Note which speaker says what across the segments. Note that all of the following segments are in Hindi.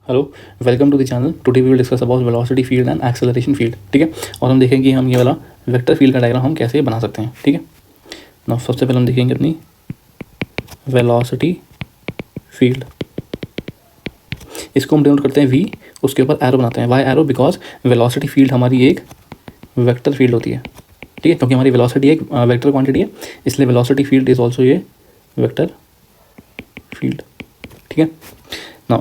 Speaker 1: Hello, welcome to the channel. Today we will discuss about velocity field and acceleration field. ठीक है, और हम देखेंगे हम ये वाला वेक्टर फील्ड का डायग्राम हम कैसे बना सकते हैं। ठीक है ना, सबसे पहले हम देखेंगे अपनी वेलोसिटी फील्ड। इसको हम डिनोट करते हैं वी, उसके ऊपर एरो बनाते हैं, y arrow, because velocity field हमारी एक वेक्टर फील्ड होती है। ठीक है, क्योंकि हमारी वेलोसिटी एक वेक्टर क्वांटिटी है, इसलिए वेलोसिटी फील्ड इज ऑल्सो ये वेक्टर फील्ड। ठीक है ना,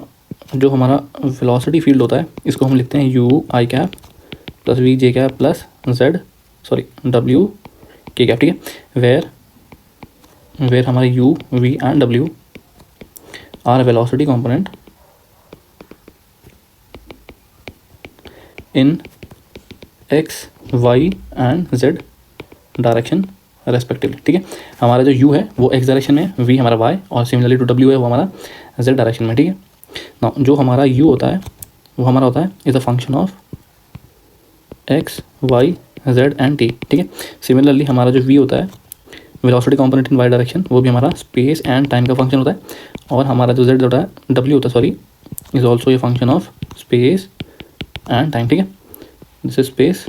Speaker 1: जो हमारा वेलोसिटी फील्ड होता है इसको हम लिखते हैं u i cap plus v j cap plus डब्ल्यू के कैप। ठीक है, वेयर हमारे यू वी एंड डब्ल्यू are velocity component in x Y and Z direction respectively. ठीक है, हमारा जो यू है वो एक्स डायरेक्शन में, वी हमारा वाई, और सिमिलरली टू डब्ल्यू है वो हमारा जेड डायरेक्शन में। ठीक है ना, जो हमारा u होता है वो हमारा होता है is a function of x y z and t। ठीक है, सिमिलरली हमारा जो v होता है वेलोसिटी कंपोनेंट इन y डायरेक्शन, वो भी हमारा स्पेस एंड टाइम का फंक्शन होता है, और हमारा जो z होता है w होता है sorry is also a function of space and time. ठीक है, दिस इज स्पेस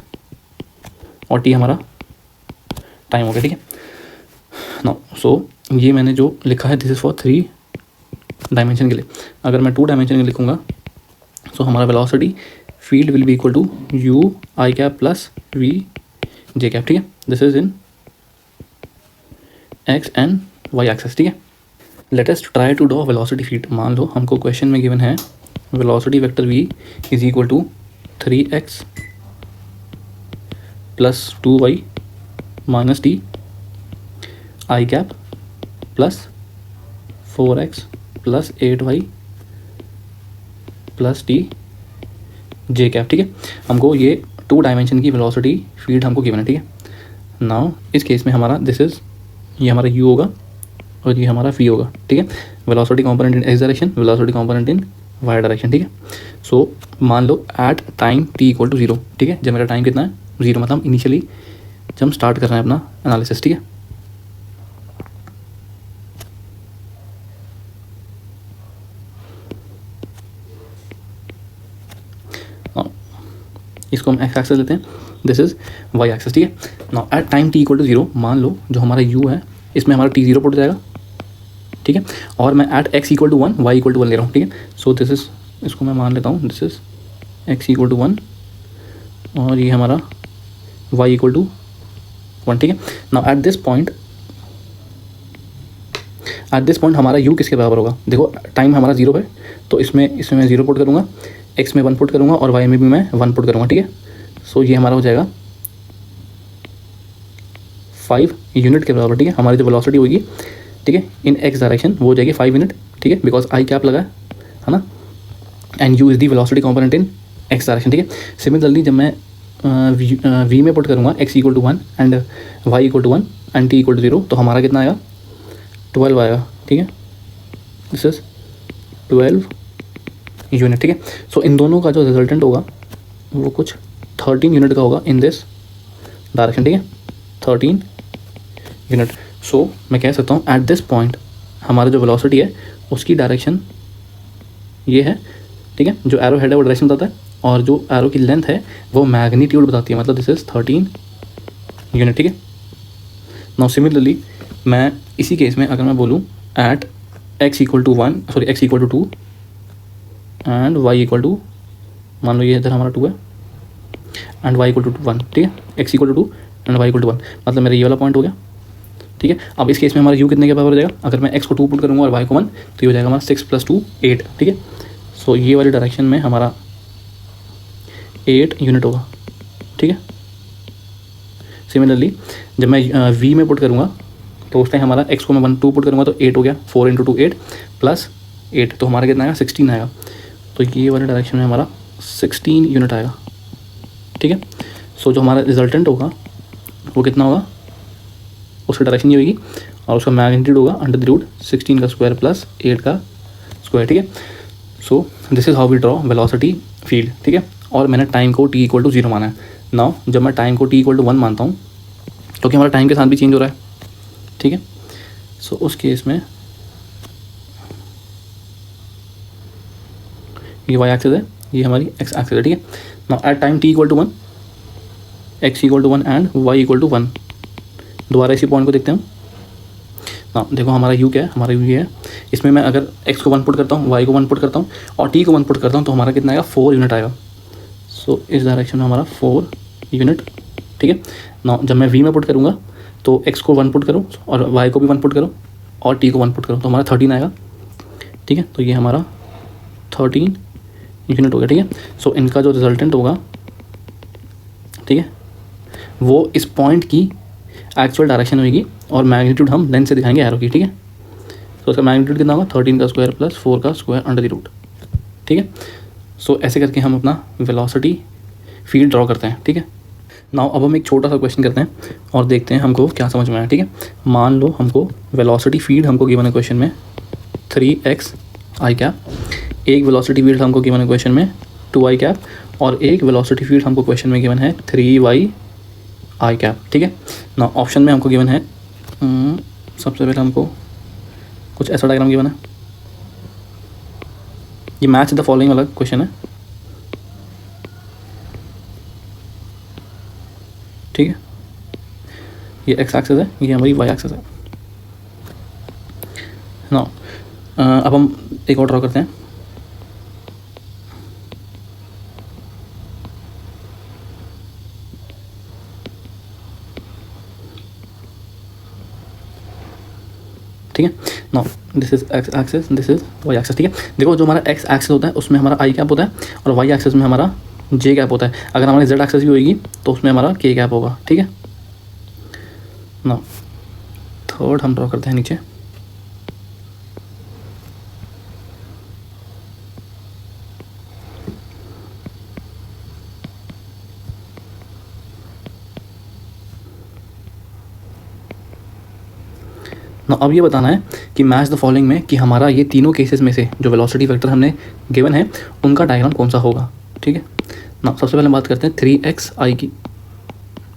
Speaker 1: और t हमारा टाइम हो गया। ठीक है ना, सो ये मैंने जो लिखा है दिस इज फॉर 3 डायमेंशन के लिए। अगर मैं 2 डायमेंशन के लिए लिखूंगा तो हमारा velocity field will be equal to u i cap plus v j cap. ठीक है, this is in x and y axes. ठीक है, let us try to draw velocity field. मान लो हमको क्वेश्चन में गिवन है velocity vector v is equal to 3x plus 2y minus t i cap plus 4x plus 8y plus t j cap. ठीक है, हमको ये 2 डायमेंशन की वेलोसिटी फील्ड हमको गिवन है। ठीक है, नाउ इस केस में हमारा दिस इज, ये हमारा u होगा और ये हमारा v होगा। ठीक है, velocity component in x direction, velocity component in Y direction. ठीक है, सो मान लो at time t equal to 0। ठीक है, जब मेरा टाइम कितना है 0, मतलब इनिशियली जब हम स्टार्ट कर रहे हैं अपना एनालिसिस। ठीक है, इसको हम एक्स एक्सेस लेते हैं, दिस इज वाई एक्सेस। ठीक है, now at time t equal to 0 मान लो जो हमारा u है इसमें हमारा t 0 पुट हो जाएगा। ठीक है, और मैं at x equal to 1 y equal to 1 ले रहा हूँ। ठीक है, सो दिस इज, इसको मैं मान लेता हूँ this is x equal to 1 और ये हमारा y इक्वल टू 1। ठीक है, नाउ एट दिस पॉइंट हमारा u किसके बराबर होगा? देखो टाइम हमारा 0 है तो इसमें मैं 0 पुट करूँगा, x में 1 पुट करूँगा और y में भी मैं 1 पुट करूँगा। ठीक है, सो ये हमारा हो जाएगा 5 यूनिट के बराबर। ठीक है, हमारी जो वेलोसिटी होगी, ठीक है, इन x डायरेक्शन वो हो जाएगी 5 यूनिट। ठीक है, बिकॉज आई कैप लगा है ना, and u is the velocity component in x direction. ठीक है, सिमिलरली जब मैं v में पुट करूँगा x equal to 1 and y equal to 1 and t equal to 0, तो हमारा कितना आएगा 12 आएगा। ठीक है, दिस इज 12 यूनिट। ठीक है, सो इन दोनों का जो रिजल्टेंट होगा वो कुछ 13 यूनिट का होगा इन दिस डायरेक्शन। ठीक है, 13 यूनिट। सो मैं कह सकता हूँ एट दिस पॉइंट हमारा जो वेलोसिटी है उसकी डायरेक्शन ये है। ठीक है, जो एरो हेड है वो डायरेक्शन बताता है और जो एरो की लेंथ है वो मैग्नीट्यूड बताती है, मतलब दिस इज 13 यूनिट। ठीक है, नाउ सिमिलरली मैं इसी केस में अगर मैं बोलूँ at x equal to 1 sorry x equal to 2 and y equal to, मान लो ये इधर हमारा 2 है एंड y इक्वल टू 1। ठीक है, x equal to 2 and y equal to 1, मतलब मेरा ये वाला पॉइंट हो गया। ठीक है, अब इस केस में हमारा u कितने के बराबर हो जाएगा? अगर मैं x को 2 पुट करूँगा और y को 1 तो ये हो जाएगा हमारा 6 प्लस 2 8। ठीक है, सो ये वाली डायरेक्शन में हमारा 8 यूनिट होगा। ठीक है, सिमिलरली जब मैं v में पुट करूँगा तो उस टाइम हमारा x को मैं 2 पुट करूँगा तो 8 हो गया, 4 इंटू 2 8 प्लस 8, तो हमारा कितना आएगा 16 आएगा। तो ये वाले डायरेक्शन में हमारा 16 यूनिट आएगा। ठीक है, सो जो हमारा रिजल्टेंट होगा वो कितना होगा, उसकी डायरेक्शन ये होगी और उसका मैग्नीट्यूड होगा अंडर द रूट 16 का स्क्वायर प्लस 8 का स्क्वायर। ठीक है, so this is how we draw velocity field. ठीक है, और मैंने टाइम को t इक्वल टू 0 माना है। नाउ जब मैं टाइम को t इक्वल टू 1 मानता हूँ क्योंकि हमारा टाइम के साथ भी चेंज हो रहा है। ठीक है, सो उस केस में ये वाई एक्सिस है, ये हमारी एक्स एक्सिस है, ठीक है। Now at time t equal to 1, x equal to 1 and y equal to 1, दोबारा इसी पॉइंट को देखते हैं हम। हाँ देखो हमारा u क्या है, हमारा u ये है, इसमें मैं अगर x को 1 पुट करता हूँ, y को 1 पुट करता हूँ और t को 1 पुट करता हूँ तो हमारा कितना आएगा, 4 यूनिट आएगा। सो इस डायरेक्शन में हमारा 4 यूनिट, ठीक है। ना जब मैं v में पुट करूँगा तो x को 1 पुट करूँ और y को भी 1 पुट करूँ और t को 1 पुट करूँ तो हमारा 13 आएगा, ठीक है। तो ये हमारा 13 यूनिट हो गया, ठीक है। सो इनका जो रिजल्टेंट होगा, ठीक है, वो इस पॉइंट की एक्चुअल डायरेक्शन होगी और मैग्नीट्यूड हम लेंथ से दिखाएंगे एरो की, ठीक है। तो उसका मैग्नीट्यूड कितना होगा, 13 का स्क्वायर प्लस 4 का स्क्वायर अंडर द रूट, ठीक है। सो ऐसे करके हम अपना वेलोसिटी फील्ड ड्रॉ करते हैं, ठीक है। नाउ अब हम एक छोटा सा क्वेश्चन करते हैं और देखते हैं हमको क्या समझ में आया, ठीक है। मान लो हमको वेलोसिटी फील्ड हमको गिवन है क्वेश्चन में 3x आई कैप, एक वेलोसिटी फील्ड हमको गिवन है क्वेश्चन में 2i कैप और एक वेलोसिटी फील्ड हमको क्वेश्चन में गिवन है 3y आई कैप, ठीक है ना। ऑप्शन में हमको गिवन है सबसे पहले हमको कुछ ऐसा डायग्राम गिवन है, ये मैच द फॉलोइंग वाला क्वेश्चन है, ठीक है। ये एक्स एक्सिस है, ये हमारी वाई एक्सिस है ना। अब हम एक और ड्रॉ करते हैं, ठीक है ना। This is x axis, this is y axis, ठीक है। देखो जो हमारा एक्स एक्सिस होता है उसमें हमारा आई कैप होता है और वाई एक्सिस में हमारा जे कैप होता है। अगर हमारी जेड एक्सिस भी होगी तो उसमें हमारा के कैप होगा, ठीक है ना। थर्ड हम ड्रॉ करते हैं नीचे, ना। अब ये बताना है कि मैच द फॉलोइंग में कि हमारा ये तीनों केसेस में से जो वेलोसिटी वेक्टर हमने गिवन है उनका डायग्राम कौन सा होगा, ठीक है ना। सबसे पहले बात करते हैं 3xi की,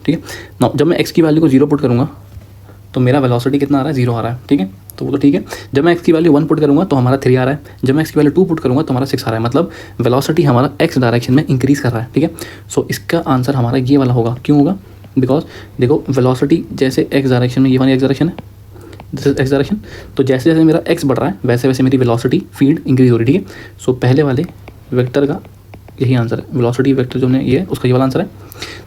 Speaker 1: ठीक है ना। जब मैं x की वैल्यू को 0 पुट करूँगा तो मेरा वेलोसिटी कितना आ रहा है, 0 आ रहा है, ठीक है। तो वो तो ठीक है। जब मैं x की वैल्यू 1 पुट करूँगा तो हमारा 3 आ रहा है, जब मैं x की वैल्यू 2 पुट करूँगा तो हमारा 6 आ रहा है, मतलब वेलोसिटी हमारा x डायरेक्शन में इंक्रीज़ कर रहा है, ठीक है। सो इसका आंसर हमारा ये वाला होगा। क्यों होगा, बिकॉज देखो वेलोसिटी जैसे x डायरेक्शन में, ये वाली x डायरेक्शन है, दिस इज एक्स डायरेक्शन, तो जैसे जैसे मेरा x बढ़ रहा है वैसे वैसे मेरी वेलोसिटी फील्ड इंक्रीज हो रही है, ठीक है। सो पहले वाले वेक्टर का यही आंसर है, वेलोसिटी वेक्टर जो हमने ये है उसका ये वाला आंसर है।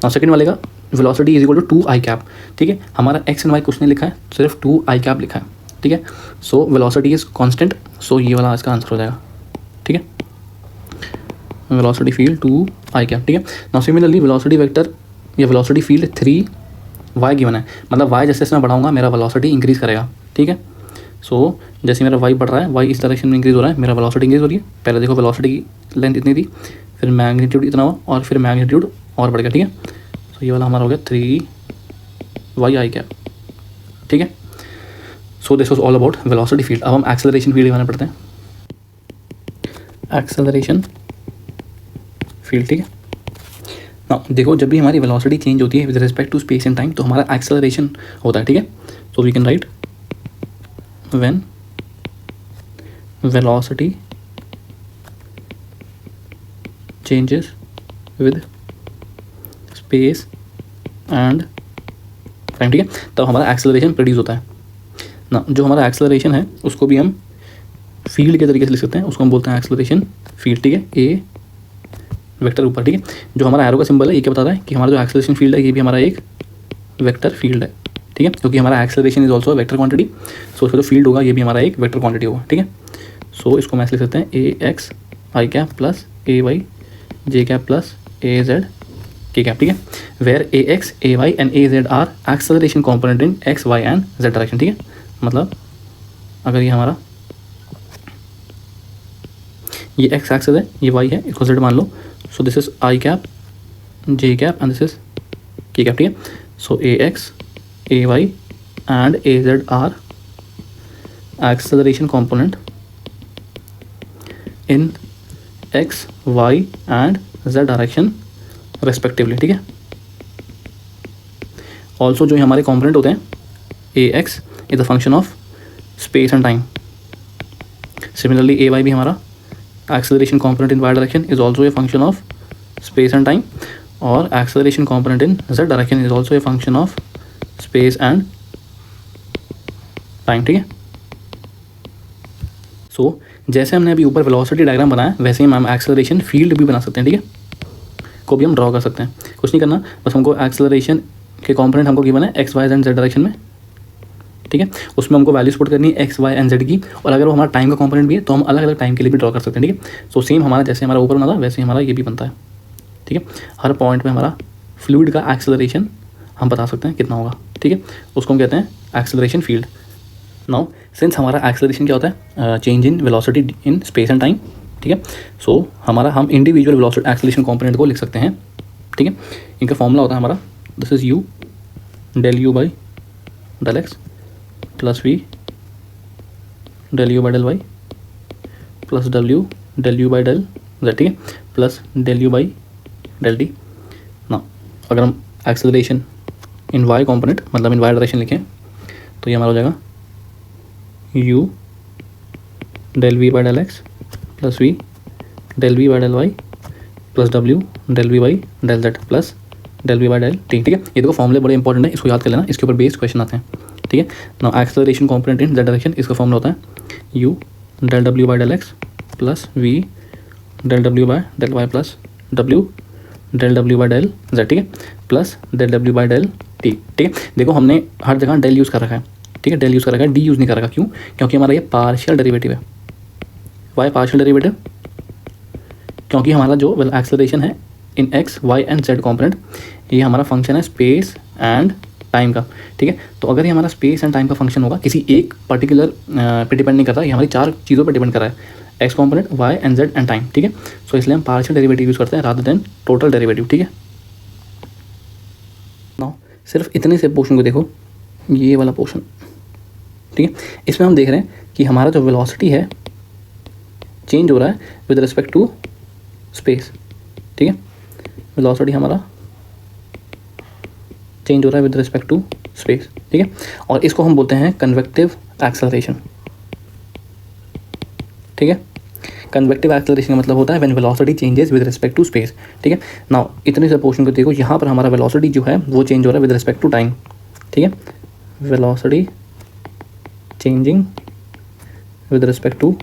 Speaker 1: और सेकंड वाले का velocity is equal to 2i cap, ठीक है। हमारा x एंड y कुछ नहीं लिखा है, सिर्फ 2i कैप लिखा है, ठीक है। सो वेलोसिटी इज कांस्टेंट, सो ये वाला इसका आंसर हो जाएगा, ठीक है। वेलोसिटी फील्ड 2i कैप, ठीक है। नाउ सिमिलरली वेलोसिटी वेक्टर या वेलोसिटी फील्ड 3y गिवन है, मतलब y जैसे जैसे मैं बढ़ाऊंगा मेरा वेलोसिटी इंक्रीज करेगा, ठीक है। सो जैसे मेरा y बढ़ रहा है, y इस डायरेक्शन में इंक्रीज हो रहा है, मेरा वेलोसिटी इंक्रीज हो रही है। पहले देखो वेलोसिटी की लेंथ इतनी थी, फिर मैग्नीट्यूड इतना हुआ और फिर मैग्नीट्यूड और बढ़ गया, ठीक है। सो ये वाला हमारा हो गया 3y आई कैप, ठीक है। So this was all about velocity field. अब हम एक्सेलरेशन फील्ड दिखाना पड़ते हैं, एक्सेलरेशन फील्ड, ठीक है ना। देखो जब भी हमारी वेलोसिटी चेंज होती है with respect to space and time तो हमारा एक्सेलरेशन होता है, ठीक है। So we can write when velocity changes with space and time, ठीक है, तब हमारा एक्सेलरेशन प्रोड्यूस होता है ना। जो हमारा एक्सेलरेशन है उसको भी हम फील्ड के तरीके से लिख सकते हैं, उसको हम बोलते हैं एक्सेलरेशन फील्ड, ठीक है। ए वेक्टर ऊपर, ठीक है। जो हमारा एरो का सिंबल है ये क्या बताता है कि हमारा जो एक्सेलरेशन फील्ड है ये भी हमारा एक वेक्टर फील्ड है, ठीक है, क्योंकि हमारा acceleration is also vector quantity. So उसका जो फील्ड होगा ये भी हमारा एक वेक्टर क्वांटिटी होगा, ठीक है। सो इसको मैं ऐसे लिख सकते हैं ए x i cap plus a y j cap plus a z के कैप, ठीक है। Where a x A Y and A Z are acceleration component in x Y and Z direction, ठीक है। मतलब अगर ये हमारा ये एक्स एक्सिस है, ये वाई है, इसको जेड मान लो। So this is I cap J cap and this is K cap, ठीक है। So A x A Y and A Z are acceleration component in x Y and Z direction respectively, ठीक है। ऑल्सो जो हमारे कॉम्पोनेंट होते हैं ए X is a function of space and time, similarly A Y भी हमारा acceleration component in Y direction is also a function of space and time, और acceleration component in Z direction is also a function of space and time, ठीक है। सो जैसे हमने अभी ऊपर वेलोसिटी डायग्राम बनाया, वैसे ही हम एक्सेलरेशन फील्ड भी बना सकते हैं, ठीक है, को भी हम ड्रॉ कर सकते हैं। कुछ नहीं करना, बस हमको एक्सेलरेशन के कॉम्पोनेंट हमको गिवन है x Y and Z direction में, ठीक है। उसमें हमको वैल्यूज पुट करनी है एक्स वाई एंड जेड की, और अगर वो हमारा टाइम का कॉम्पोनेंट भी है तो हम अलग अलग टाइम के लिए भी ड्रॉ कर सकते हैं, ठीक है। सो सेम हमारा जैसे हमारा ऊपर बना था वैसे ही हमारा ये भी बनता है, ठीक है। हर पॉइंट में हमारा फ्लूइड का एक्सेलरेशन हम बता सकते हैं कितना होगा, ठीक है, उसको हम कहते हैं एक्सेलरेशन फील्ड। नाउ सिंस हमारा एक्सेलरेशन क्या होता है, change in velocity in space and time, ठीक है। सो हमारा हम इंडिविजुअल वेलोसिटी एक्सेलरेशन कॉम्पोनेंट को लिख सकते हैं, ठीक है। इनका फॉर्मूला होता है हमारा, this is u del u by del x plus we del u by del Y plus W del u by del Z, ठीक है, plus del u by del t. ना अगर हम एक्सेलरेशन इन वाई कॉम्पोनेंट मतलब इन वाई डायरेक्शन लिखें तो ये हमारा हो जाएगा u del v by del x plus we del v by del Y plus W del v by del z plus del v by del T, ठीक है। ये देखो फॉर्मूले बड़े इंपॉर्टेंट है, इसको याद कर लेना, इसके ऊपर बेस्ड क्वेश्चन आते हैं, ठीक है। Now acceleration component in Z direction, इसका फॉर्मूला होता है you del W by del x plus we del W by del Y plus W del W by del Z, ठीक है, plus del W by del T, ठीक है। देखो हमने हर जगह डेल यूज़ कर रखा है, ठीक है, डेल यूज़ कर रखा है, डी यूज़ नहीं कर रखा, क्यों? क्योंकि हमारा ये पार्शियल डेरिवेटिव है। Why partial derivative? क्योंकि हमारा जो एक्सेलरेशन है in x Y and Z component, ये हमारा फंक्शन है स्पेस एंड टाइम का, ठीक है। तो अगर ये हमारा स्पेस एंड टाइम का फंक्शन होगा, किसी एक पर्टिकुलर पे डिपेंड नहीं करता, ये हमारी चार चीज़ों पे डिपेंड कर रहा है, x component, y and z and time, ठीक है। सो इसलिए हम पार्शियल डेरिवेटिव यूज़ करते हैं रादर देन टोटल डेरिवेटिव, ठीक है। नाउ सिर्फ इतने से पोर्शन को देखो, ये वाला पोर्शन, ठीक है, इसमें हम देख रहे हैं कि हमारा जो वेलोसिटी है चेंज हो रहा है विद रिस्पेक्ट टू स्पेस, ठीक है। वेलोसिटी हमारा चेंज हो रहा है विद रिस्पेक्ट टू स्पेस, ठीक है, और इसको हम बोलते हैं कन्वेक्टिव एक्सेलरेशन, ठीक है। कन्वेक्टिव एक्सेलरेशन का मतलब होता है when velocity changes with respect to space, ठीक है। नाउ इतने से पोर्शन को देखो, यहाँ पर हमारा वेलोसिटी जो है वो चेंज हो रहा है विद रिस्पेक्ट टू टाइम, ठीक है, velocity changing with respect to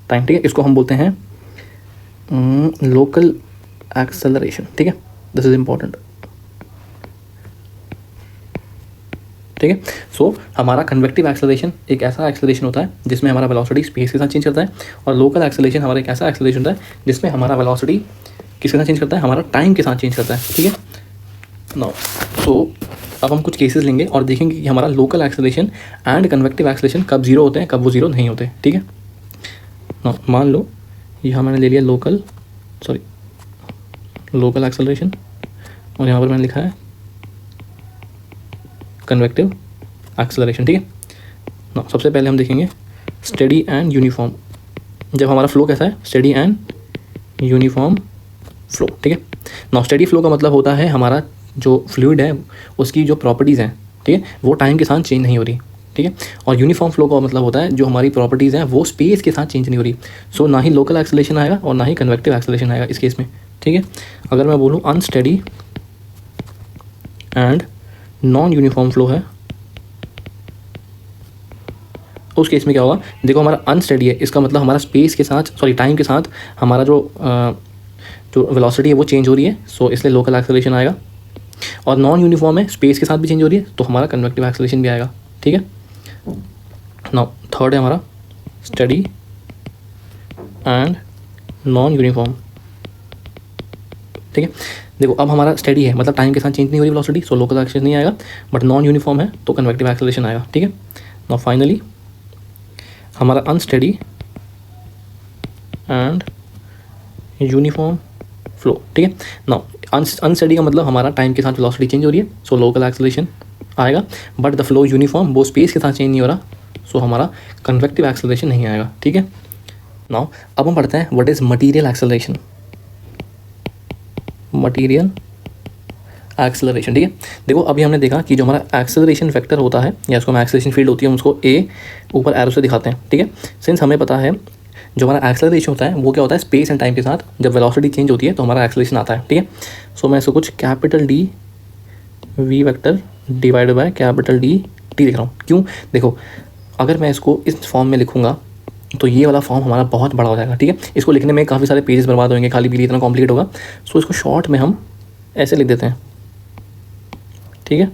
Speaker 1: time, ठीक है। इसको हम बोलते हैं लोकल एक्सेलरेशन, ठीक है, दिस इज इम्पॉर्टेंट, ठीक है। सो हमारा कन्वेक्टिव एक्सेलरेशन एक ऐसा एक्सेलरेशन होता है जिसमें हमारा वेलोसिटी स्पेस के साथ चेंज करता है, और लोकल एक्सेलरेशन हमारा एक ऐसा एक्सेलरेशन होता है जिसमें हमारा वेलोसिटी किसके साथ चेंज करता है, हमारा टाइम के साथ चेंज करता है, ठीक है। नाउ सो अब हम कुछ केसेस लेंगे और देखेंगे कि हमारा local acceleration and convective acceleration कब जीरो होते हैं, कब वो जीरो नहीं होते, ठीक है। नाउ मान लो यहाँ मैंने ले लिया लोकल एक्सेलरेशन, और यहाँ पर मैंने लिखा है कन्वेक्टिव एक्सेलरेशन, ठीक है। नाउ सबसे पहले हम देखेंगे स्टेडी एंड यूनिफॉर्म। जब हमारा फ्लो कैसा है, स्टेडी एंड यूनिफॉर्म फ्लो, ठीक है। नाउ स्टेडी फ्लो का मतलब होता है हमारा जो फ्लूइड है उसकी जो प्रॉपर्टीज़ हैं, ठीक है, वो टाइम के साथ चेंज नहीं हो रही, ठीक है। और यूनिफॉर्म फ्लो का मतलब होता है जो हमारी प्रॉपर्टीज़ हैं वो स्पेस के साथ चेंज नहीं हो रही। सो ना ही लोकल एक्सेलरेशन आएगा और ना ही कन्वेक्टिव एक्सेलरेशन आएगा इस केस में, ठीक है। अगर मैं बोलूँ unsteady and non uniform flow है, उस केस में क्या होगा, देखो हमारा अनस्टेडी है, इसका मतलब हमारा स्पेस के साथ टाइम के साथ हमारा जो वेलोसिटी है वो चेंज हो रही है, सो इसलिए लोकल एक्सेलरेशन आएगा। और नॉन यूनिफॉर्म है, स्पेस के साथ भी चेंज हो रही है, तो हमारा कन्वेक्टिव एक्सेलरेशन भी आएगा, ठीक है। नाउ थर्ड है हमारा स्टेडी एंड नॉन यूनिफॉर्म, ठीक है। देखो अब हमारा स्टेडी है मतलब टाइम के साथ चेंज नहीं हो रही वेलोसिटी, सो लोकल एक्सेलरेशन नहीं आएगा, बट नॉन यूनिफॉर्म है तो कन्वेक्टिव एक्सेलरेशन आएगा, ठीक है। नाउ फाइनली हमारा अनस्टेडी एंड यूनिफॉर्म फ्लो, ठीक है। नाउ अनस्टेडी का मतलब हमारा टाइम के साथ वेलोसिटी चेंज हो रही है, सो लोकल एक्सेलरेशन आएगा, बट द फ्लो यूनिफॉर्म, वो स्पेस के साथ चेंज नहीं हो रहा, सो हमारा कन्वेक्टिव एक्सेलरेशन नहीं आएगा, ठीक है। नाउ अब हम पढ़ते हैं what is material acceleration. Material acceleration, ठीक है। देखो अभी हमने देखा कि जो हमारा एक्सेलरेशन वेक्टर होता है या उसको हम एक्सेलरेशन फील्ड होती है, हम उसको ए ऊपर एरो से दिखाते हैं, ठीक है। सिंस हमें पता है जो हमारा एक्सेलरेशन होता है वो क्या होता है, स्पेस एंड टाइम के साथ जब वेलोसिटी चेंज होती है तो हमारा एक्सेलरेशन आता है, ठीक है। सो मैं इसको कुछ capital d v vector divide by capital d t लिख रहा हूँ। क्यों, देखो अगर मैं इसको इस फॉर्म में लिखूँगा तो ये वाला फॉर्म हमारा बहुत बड़ा हो जाएगा, ठीक है। इसको लिखने में काफ़ी सारे पेजेस बर्बाद होंगे, खाली पीली इतना कॉम्प्लिकेट होगा। सो इसको शॉर्ट में हम ऐसे लिख देते हैं, ठीक है,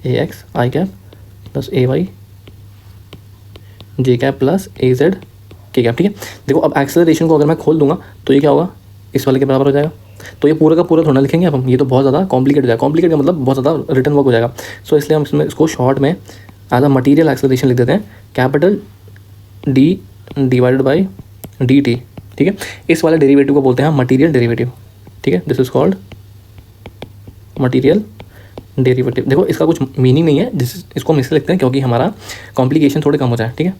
Speaker 1: ए x i cap plus a y j cap plus a z के कैप, ठीक है। देखो अब एक्सेलरेशन को अगर मैं खोल दूंगा तो ये क्या होगा, इस वाले के बराबर हो जाएगा। तो ये पूरा का पूरा थोड़ा लिखेंगे अब हम, ये तो बहुत ज़्यादा कॉम्प्लिकेट हो जाएगा। कॉम्प्लिकेट का मतलब बहुत ज़्यादा रिटर्न वर्क हो जाएगा। सो इसलिए हम इसमें इसको शॉर्ट में एज अ मटीरियल एक्सेलरेशन लिख देते हैं, capital D divided by D T, ठीक है। इस वाले डेरिवेटिव को बोलते हैं मटीरियल डेरिवेटिव, ठीक है। This is called material derivative. देखो इसका कुछ मीनिंग नहीं है, इसको हम इसलिए लिखते हैं क्योंकि हमारा कॉम्प्लिकेशन थोड़े कम हो जाए, ठीक है।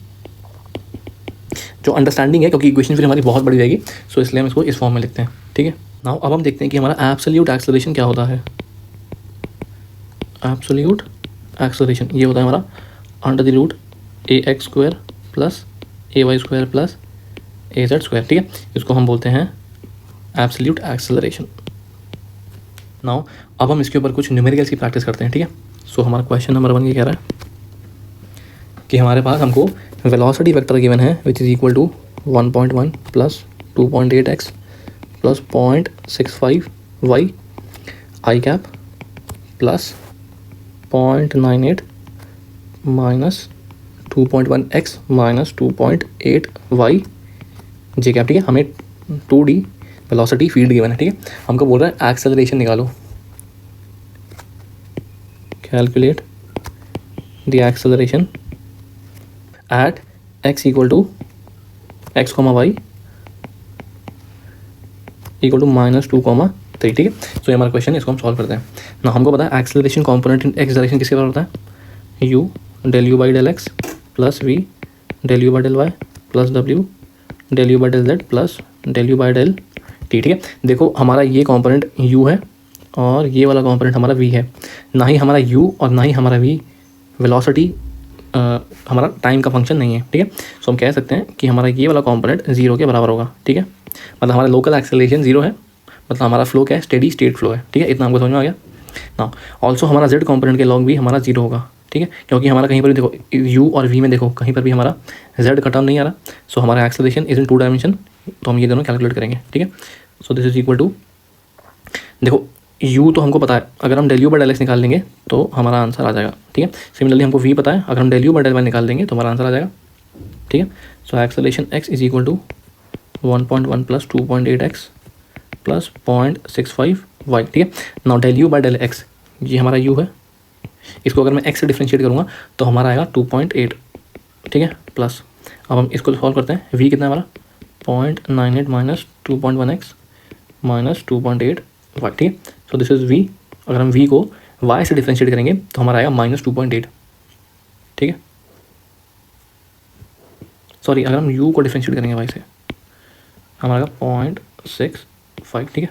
Speaker 1: जो अंडरस्टैंडिंग है, क्योंकि इक्वेशन फिर हमारी बहुत बड़ी जाएगी, सो इसलिए हम इसको इस फॉर्म में लिखते हैं, ठीक है। नाउ अब हम देखते हैं कि हमारा एब्सोल्यूट एक्सेलरेशन क्या होता है। एब्सोल्यूट एक्सेलरेशन ये होता है हमारा under the root a x square plus a y square plus a z square, ठीक है। इसको हम बोलते हैं एब्सोल्यूट एक्सेलरेशन। नाउ अब हम इसके ऊपर कुछ न्यूमेरिकल्स की प्रैक्टिस करते हैं, ठीक है। सो हमारा क्वेश्चन नंबर 1 ये कह रहा है कि हमारे पास हमको वेलोसिटी वेक्टर गिवन है which is equal to 1.1 plus 2.8 x plus 0.65 y i cap plus 0.98 minus 2.1 x minus 2.8 y j cap, ठीक है। हमें 2D वेलोसिटी फील्ड गिवन है, ठीक है। हमको बोल रहा है एक्सेलरेशन निकालो, calculate the acceleration at x equal to x comma y equal to -2, ठीक है। सो ये हमारा क्वेश्चन है, इसको हम सॉल्व करते हैं ना। हमको पता है acceleration component in x direction किसके बराबर होता है, you del u by del x plus we del u by del Y plus W del u by del z plus del u by del T, ठीक है। देखो हमारा ये कॉम्पोनेंट यू है और ये वाला कॉम्पोनेंट हमारा वी है। ना ही हमारा यू और ना ही हमारा वी वेलोसिटी हमारा टाइम का फंक्शन नहीं है, ठीक है। सो हम कह सकते हैं कि हमारा ये वाला कॉम्पोनेंट 0 के बराबर होगा, ठीक है। मतलब हमारा लोकल एक्सेलरेशन 0 है, मतलब हमारा फ्लो क्या है, स्टेडी स्टेट फ्लो है, ठीक है। इतना हमको समझ में आ गया ना। ऑल्सो हमारा जेड कॉम्पोनेंट के लॉग भी हमारा 0 होगा, ठीक है, क्योंकि हमारा कहीं पर भी देखो यू और वी में देखो कहीं पर भी हमारा जेड का टर्म नहीं आ रहा। सो हमारा एक्सेलरेशन इज इन 2 डायमेंशन, तो हम ये दोनों कैलकुलेट करेंगे, ठीक है। So this is equal to, देखो u तो हमको पता है, अगर हम del u by del x निकाल लेंगे तो हमारा आंसर आ जाएगा, ठीक है। सिमिलरली हमको v पता है, अगर हम del u by del y निकाल देंगे तो हमारा आंसर आ जाएगा, ठीक है। So acceleration x is equal to 1.1 plus 2.8 x plus 0.65 y, ठीक है। Now del u by del x ये हमारा u है, इसको अगर मैं x से डिफ्रेंशिएट करूँगा तो हमारा आएगा 2.8, ठीक है, प्लस अब हम इसको सॉल्व करते हैं। v कितना है हमारा 0.98 माइनस 2.1 एक्स माइनस 2.8 वाई, ठीक है। So this is v। अगर हम v को y से डिफ्रेंशिएट करेंगे तो हमारा आएगा -2.8, ठीक है। सॉरी, अगर हम u को डिफ्रेंशिएट करेंगे y से हमारा आएगा 0.65, ठीक है।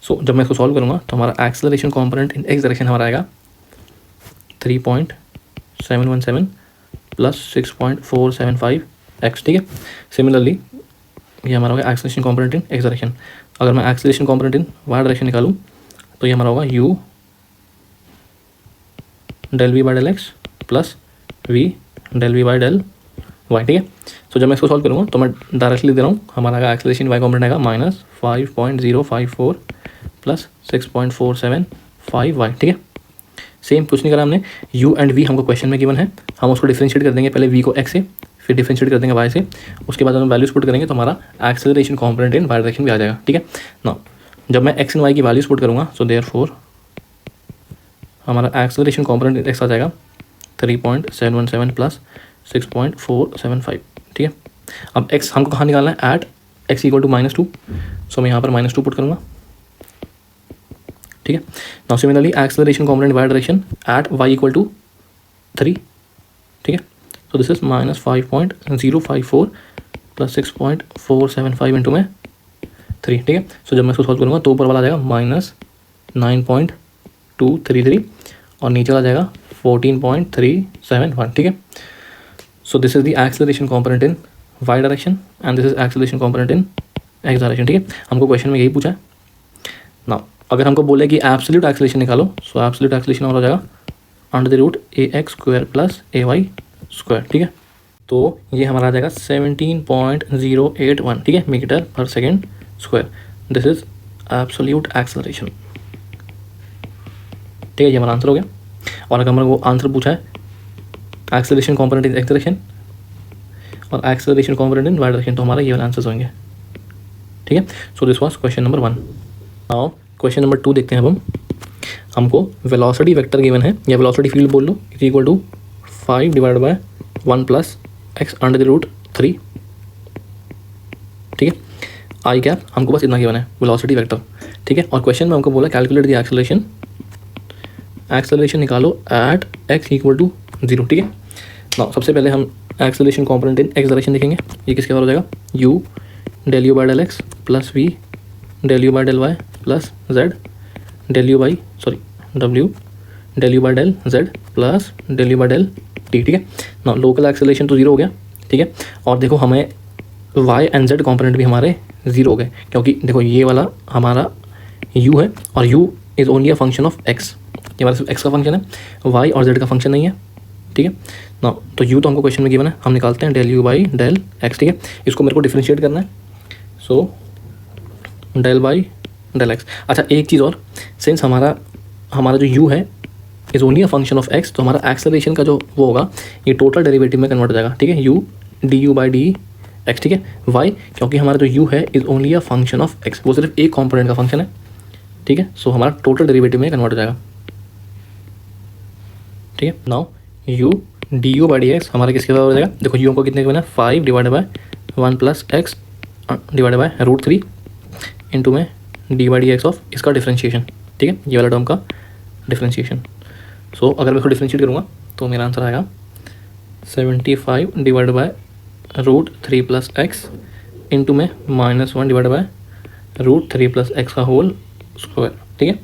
Speaker 1: सो जब मैं इसको सॉल्व करूँगा तो हमारा acceleration component in x direction हमारा आएगा 3.717 प्लस 6.475 एक्स, ठीक है। सिमिलरली ये हमारा होगा acceleration component in x direction. अगर मैं acceleration component in Y direction निकालूँ तो ये हमारा होगा u del v by del x plus v del v by del y, ठीक है। सो जब मैं इसको सॉल्व करूँगा तो मैं डायरेक्टली लिख दे रहा हूँ, हमारा आएगा एक्सेलरेशन वाई कॉम्पोनेंट आएगा -5.054 प्लस 6.475 वाई, ठीक है। सेम कुछ नहीं करा हमने, u एंड v हमको क्वेश्चन में गिवन है, हम उसको डिफ्रेंशिएट कर देंगे, पहले v को x से फिर डिफ्रेंशिएट कर देंगे y से, उसके बाद हम वैल्यूज पुट करेंगे तो हमारा acceleration component in Y direction भी आ जाएगा, ठीक है ना। जब मैं x एंड y की वैल्यूज पुट करूँगा सो देयरफॉर हमारा एक्सेलरेशन कॉम्पोनेंट इन x आ जाएगा 3.717 प्लस 6.475, ठीक है। अब x हमको कहाँ निकालना है, at x equal to -2, so मैं यहाँ पर -2 पुट करूँगा, ठीक है। Now similarly acceleration component y direction at y equal to 3, ठीक है। So this is -5.054 plus 6.475 into में 3, ठीक है। सो जब मैं इसको सॉल्व करूँगा तो ऊपर वाला आ जाएगा -9.233 और नीचे वाला जाएगा 14.371, ठीक है। So this is the acceleration component in Y direction and this is acceleration component in x direction, ठीक है। हमको क्वेश्चन में यही पूछा है ना। अगर हमको बोले कि एब्सोल्यूट एक्सेलरेशन निकालो, सो एब्सोल्यूट एक्सेलरेशन हो जाएगा under the root ax square plus ay square, ठीक है। तो ये हमारा आ जाएगा 17.081, ठीक है, मीटर पर second square. This is absolute acceleration, ठीक है, ये हमारा आंसर हो गया। और अगर हमारे को आंसर पूछा है acceleration component in x direction और acceleration component in Y direction, तो हमारा ये वाला आंसर होंगे, ठीक है। So this was question number 1। Now question number 2 देखते हैं अब हम। हमको वेलोसिटी वेक्टर गिवन है या वेलोसिटी फील्ड बोल लो, is equal to 5 divide by 1 plus X under the root 3, ठीक है। आई कैप हमको बस इतना गिवन है वेलोसिटी वेक्टर, ठीक है। और क्वेश्चन में हमको बोला कैलकुलेट द एक्सेलरेशन, एक्सेलरेशन निकालो एट एक्स इक्वल टू 0, ठीक है। नाउ सबसे पहले हम acceleration component in x direction देखेंगे। ये किसके बराबर हो जाएगा, u del u by del x plus we del u by del Y plus z del u by डब्ल्यू del u by del z plus del u by del T, ठीक है। ना लोकल एक्सेलरेशन तो 0 हो गया, ठीक है। और देखो हमें वाई एंड जेड कॉम्पोनेंट भी हमारे 0 हो गए, क्योंकि देखो ये वाला हमारा u है और u is only a function of x, ये हमारा सिर्फ x का फंक्शन है, y और z का फंक्शन नहीं है, ठीक है ना। तो u तो हमको क्वेश्चन में गिवन है, हम निकालते हैं del u by del x, ठीक है। इसको मेरे को डिफ्रेंशिएट करना है, so del by del x. अच्छा एक चीज़ और, सिंस हमारा जो u है is only a function of x, तो हमारा एक्सेलरेशन का जो वो होगा ये टोटल डेरिवेटिव में कन्वर्ट हो जाएगा, ठीक है। u D you by D x, ठीक है। y क्योंकि हमारा जो u है is only a function of x, वो सिर्फ एक कॉम्पोनेंट का फंक्शन है, ठीक है। सो हमारा टोटल डेरिवेटिव में कन्वर्ट हो जाएगा, ठीक है। Now u D you by D x हमारा किसके बराबर हो जाएगा, देखो u को कितने का बना 5 divide by 1 plus X divide by root 3 into में D by D X of इसका डिफ्रेंशिएशन, ठीक है, ये वाला टर्म का डिफ्रेंशिएशन। सो अगर मैं इसको डिफ्रेंशिएट करूँगा तो मेरा आंसर आएगा 75 divide by root 3 plus x into में -1 divide by root 3 plus x का होल स्क्वायर, ठीक है।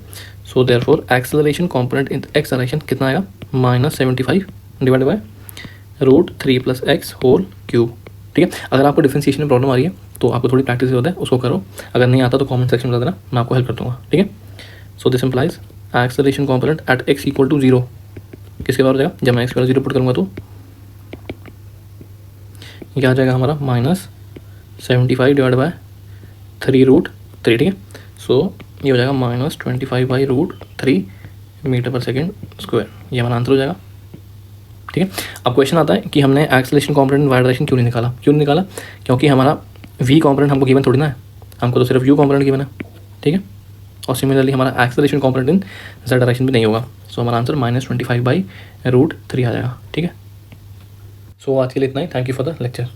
Speaker 1: So therefore acceleration component in x direction कितना आएगा, -75 divide by root 3 plus x whole cube, ठीक है। अगर आपको डिफ्रेंशिएशन में प्रॉब्लम आ रही है तो आपको थोड़ी प्रैक्टिस होता है, उसको करो। अगर नहीं आता तो कमेंट सेक्शन में बता देना, मैं आपको हेल्प कर दूँगा, ठीक है। So this implies acceleration component at x equal to 0 किसके बराबर हो जाएगा, जब मैं एक्स वाला 0 पुट करूँगा तो ये आ जाएगा हमारा -75 डिवाइड बाय 3 रूट 3, ठीक है। सो ये हो जाएगा -25 बाई रूट 3 मीटर पर सेकेंड स्क्वायर, ये हमारा आंसर हो जाएगा, ठीक है। अब क्वेश्चन आता है कि हमने एक्सेलरेशन कॉम्पोनेंट वाई डायरेक्शन क्यों नहीं निकाला, क्योंकि हमारा v कॉम्पोनेंट हमको गिवन थोड़ी ना है, हमको तो सिर्फ u कॉम्पोनेंट गिवन है, ठीक है। और सिमिलरली हमारा एक्सेलरेशन कॉम्पोनेंट इन z डायरेक्शन भी नहीं होगा, सो हमारा आंसर -25 बाई रूट 3 आ जाएगा, ठीक है। सो आज के लिए इतना ही, thank you for the lecture.